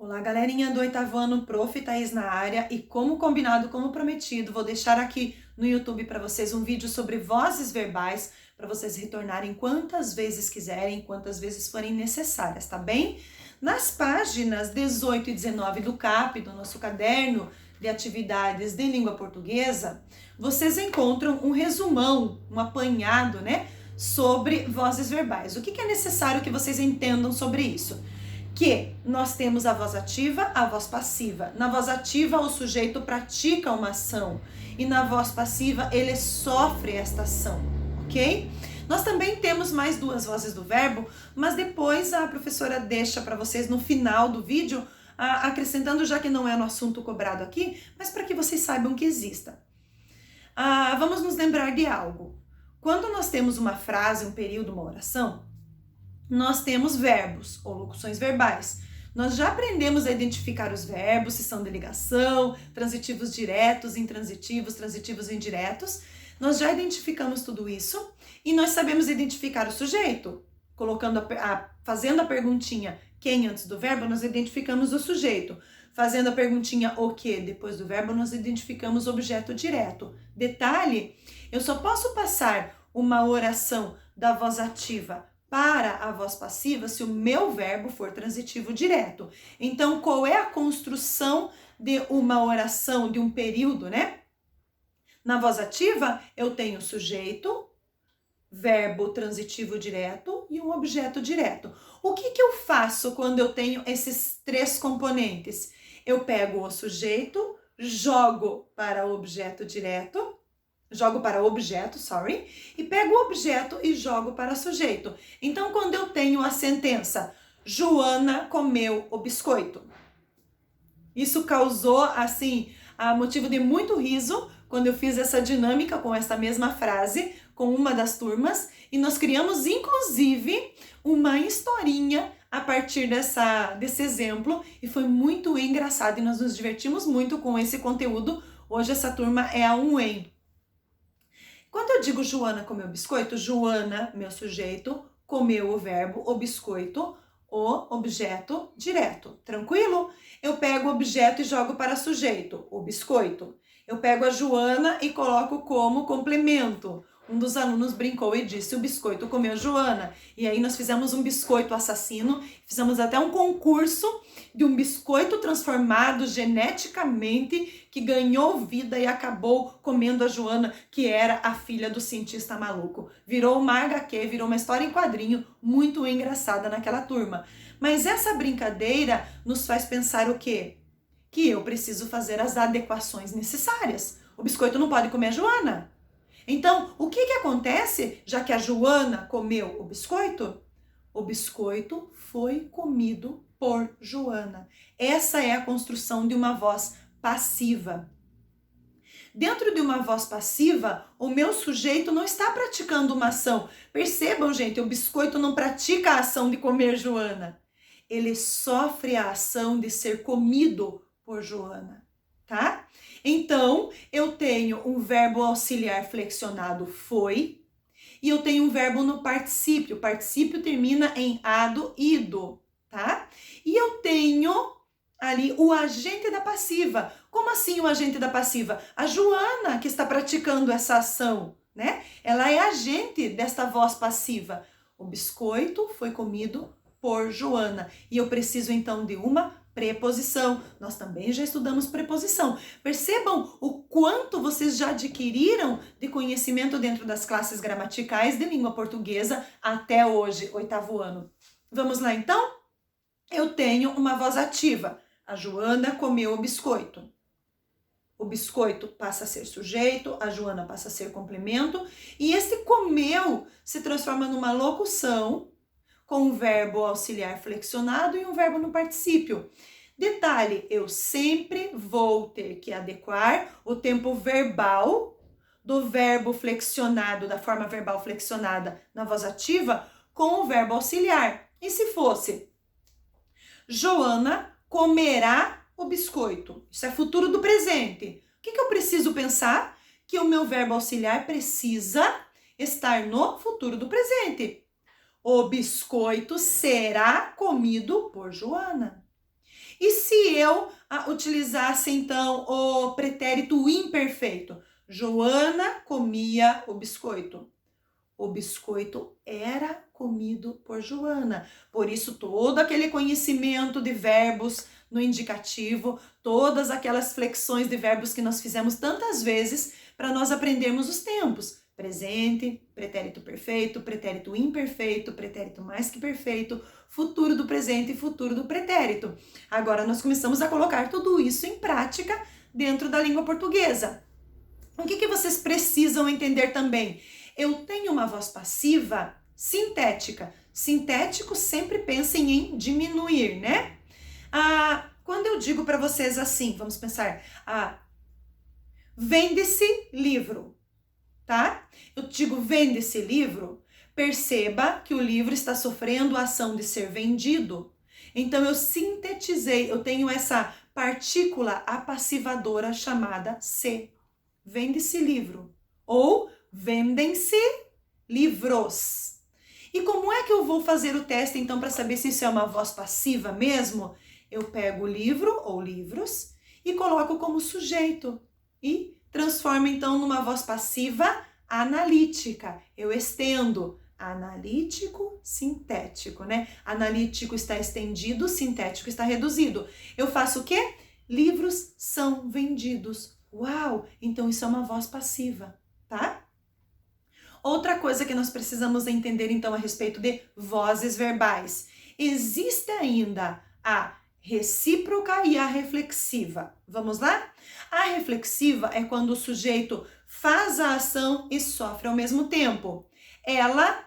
Olá, galerinha do oitavo ano, Prof. Thaís na área, e como combinado, como prometido, vou deixar aqui no YouTube para vocês um vídeo sobre vozes verbais, para vocês retornarem quantas vezes quiserem, quantas vezes forem necessárias, tá bem? Nas páginas 18 e 19 do CAP, do nosso caderno de atividades de língua portuguesa, vocês encontram um resumão, um apanhado, sobre vozes verbais. O que é necessário que vocês entendam sobre isso? Que nós temos a voz ativa, a voz passiva. Na voz ativa, o sujeito pratica uma ação e na voz passiva, ele sofre esta ação, ok? Nós também temos mais duas vozes do verbo, mas depois a professora deixa para vocês no final do vídeo, acrescentando, já que não é no assunto cobrado aqui, mas para que vocês saibam que exista. Vamos nos lembrar de algo. Quando nós temos uma frase, um período, uma oração, nós temos verbos ou locuções verbais. Nós já aprendemos a identificar os verbos, se são de ligação, transitivos diretos, intransitivos, transitivos indiretos. Nós já identificamos tudo isso e nós sabemos identificar o sujeito. Fazendo a perguntinha quem antes do verbo, nós identificamos o sujeito. Fazendo a perguntinha o que depois do verbo, nós identificamos o objeto direto. Detalhe, eu só posso passar uma oração da voz ativa para a voz passiva se o meu verbo for transitivo direto. Então, qual é a construção de uma oração, de um período, Na voz ativa, eu tenho sujeito, verbo transitivo direto e um objeto direto. O que eu faço quando eu tenho esses três componentes? Eu pego o sujeito, jogo para o objeto, e pego o objeto e jogo para sujeito. Então, quando eu tenho a sentença, Joana comeu o biscoito. Isso causou, motivo de muito riso quando eu fiz essa dinâmica com essa mesma frase, com uma das turmas, e nós criamos, inclusive, uma historinha a partir desse exemplo, e foi muito engraçado, e nós nos divertimos muito com esse conteúdo. Hoje essa turma é a 1EM. Quando eu digo Joana comeu biscoito, Joana, meu sujeito, comeu o verbo, o biscoito, o objeto direto. Tranquilo? Eu pego o objeto e jogo para sujeito, o biscoito. Eu pego a Joana e coloco como complemento. Um dos alunos brincou e disse, o biscoito comeu a Joana. E aí nós fizemos um biscoito assassino, fizemos até um concurso de um biscoito transformado geneticamente, que ganhou vida e acabou comendo a Joana, que era a filha do cientista maluco. Virou uma HQ, virou uma história em quadrinho muito engraçada naquela turma. Mas essa brincadeira nos faz pensar o quê? Que eu preciso fazer as adequações necessárias. O biscoito não pode comer a Joana. Então, o que acontece, já que a Joana comeu o biscoito foi comido por Joana. Essa é a construção de uma voz passiva. Dentro de uma voz passiva, o meu sujeito não está praticando uma ação. Percebam, gente, o biscoito não pratica a ação de comer Joana. Ele sofre a ação de ser comido por Joana, tá? Então, eu tenho um verbo auxiliar flexionado foi, e eu tenho um verbo no particípio. O particípio termina em ado, ido, tá? E eu tenho ali o agente da passiva. Como assim o agente da passiva? A Joana que está praticando essa ação, Ela é agente desta voz passiva. O biscoito foi comido por Joana. E eu preciso então de uma preposição. Nós também já estudamos preposição. Percebam o quanto vocês já adquiriram de conhecimento dentro das classes gramaticais de língua portuguesa até hoje, oitavo ano. Vamos lá então? Eu tenho uma voz ativa. A Joana comeu o biscoito. O biscoito passa a ser sujeito, a Joana passa a ser complemento, e esse comeu se transforma numa locução com um verbo auxiliar flexionado e um verbo no particípio. Detalhe, eu sempre vou ter que adequar o tempo verbal do verbo flexionado, da forma verbal flexionada na voz ativa, com o verbo auxiliar. E se fosse, Joana comerá o biscoito. Isso é futuro do presente. O que eu preciso pensar? Que o meu verbo auxiliar precisa estar no futuro do presente. O biscoito será comido por Joana. E se eu utilizasse então o pretérito imperfeito? Joana comia o biscoito. O biscoito era comido por Joana. Por isso, todo aquele conhecimento de verbos no indicativo, todas aquelas flexões de verbos que nós fizemos tantas vezes para nós aprendermos os tempos. Presente, pretérito perfeito, pretérito imperfeito, pretérito mais que perfeito, futuro do presente e futuro do pretérito. Agora nós começamos a colocar tudo isso em prática dentro da língua portuguesa. O que vocês precisam entender também? Eu tenho uma voz passiva sintética. Sintético sempre pensem em diminuir, né? Quando eu digo para vocês assim, vamos pensar, vende-se livro, tá? Eu digo vende-se livro, perceba que o livro está sofrendo a ação de ser vendido. Então eu sintetizei, eu tenho essa partícula apassivadora chamada se. Vende-se livro ou vendem-se livros. E como é que eu vou fazer o teste então para saber se isso é uma voz passiva mesmo? Eu pego o livro ou livros e coloco como sujeito e transformo então numa voz passiva analítica. Eu estendo analítico, sintético, né? Analítico está estendido, sintético está reduzido. Eu faço o quê? Livros são vendidos. Uau! Então isso é uma voz passiva, tá? Outra coisa que nós precisamos entender então a respeito de vozes verbais. Existe ainda a recíproca e a reflexiva. Vamos lá? A reflexiva é quando o sujeito faz a ação e sofre ao mesmo tempo. Ela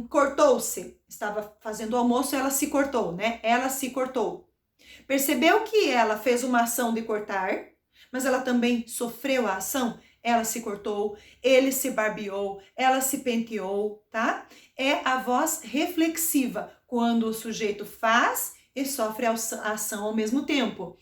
cortou-se, estava fazendo o almoço, ela se cortou, né? Ela se cortou. Percebeu que ela fez uma ação de cortar, mas ela também sofreu a ação? Ela se cortou, ele se barbeou, ela se penteou, tá? É a voz reflexiva, quando o sujeito faz e sofre a ação ao mesmo tempo.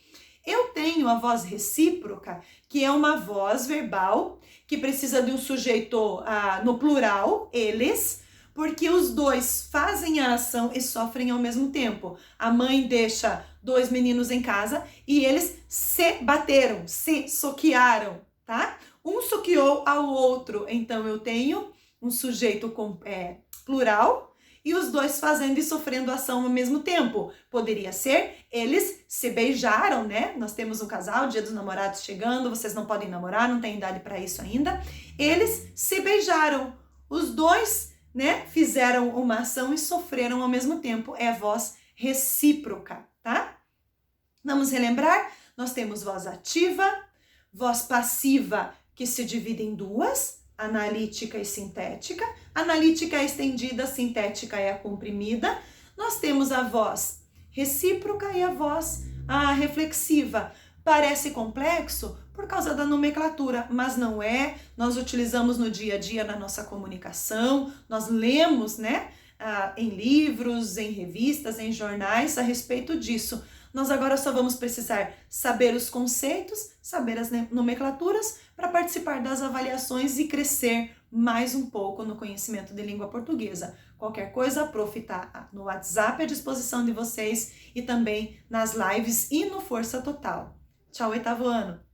Eu tenho a voz recíproca, que é uma voz verbal que precisa de um sujeito no plural, eles, porque os dois fazem a ação e sofrem ao mesmo tempo. A mãe deixa 2 meninos em casa e eles se bateram, se soquearam, tá? Um soqueou ao outro, então eu tenho um sujeito plural e os dois fazendo e sofrendo ação ao mesmo tempo. Poderia ser, eles se beijaram, né? Nós temos um casal, Dia dos Namorados chegando, vocês não podem namorar, não tem idade para isso ainda. Eles se beijaram, os dois, né, fizeram uma ação e sofreram ao mesmo tempo. É voz recíproca, tá? Vamos relembrar? Nós temos voz ativa, voz passiva, que se divide em duas, analítica e sintética. Analítica é estendida, sintética é a comprimida. Nós temos a voz recíproca e a voz reflexiva. Parece complexo por causa da nomenclatura, mas não é. Nós utilizamos no dia a dia na nossa comunicação, nós lemos, né, em livros, em revistas, em jornais a respeito disso. Nós agora só vamos precisar saber os conceitos, saber as nomenclaturas para participar das avaliações e crescer mais um pouco no conhecimento de língua portuguesa. Qualquer coisa, a Prof está no WhatsApp à disposição de vocês e também nas lives e no Força Total. Tchau, 8º ano!